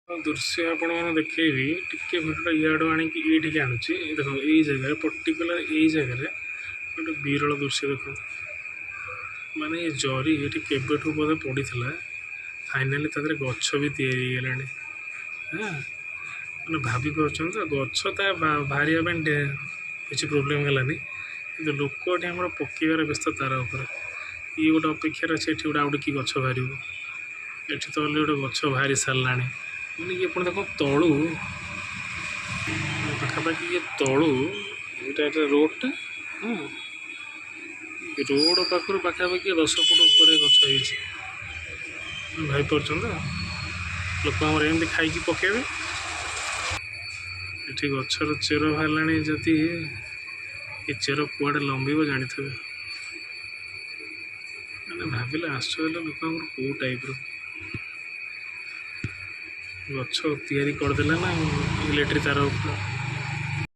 दृश्य आपण देखी टिके भिडियो इाड़ू आणिकी ये आणुची देख यही जगह पर्टिकुलर यही जगह गोटे विरल दृश्य देख माने ये जरी ये केबेठू बोधे पड़ी फाइनाली तादरे गछ भी तैयारी हाँ मैंने भाभी पार्छन तो गछ बाहर किसी प्रोब्लेम गलानी कि लोकटे आम पकेबार व्यस्त तार ये गोटे अपेक्षार अच्छे ये गोटे आउटे कि गछ बाहर ये तो गोटे गछ बाहरी सारा मैंने ये पुणी देख तलू पाखापाखि ये तलू यहाँ रोडटा हाँ रोड पाखर पाखापाखि 10 फुट ऊपर गछ भाई पार्छ तो लोक एमती खाई पकेबे ये गचर चेर बाहर जदि ये चेर कुआड़े लंबी जानी थे मैंने भाविले आश्चर्य लोक कौ टाइप गछ तैयारी करदेला ना इलेक्ट्रिक तार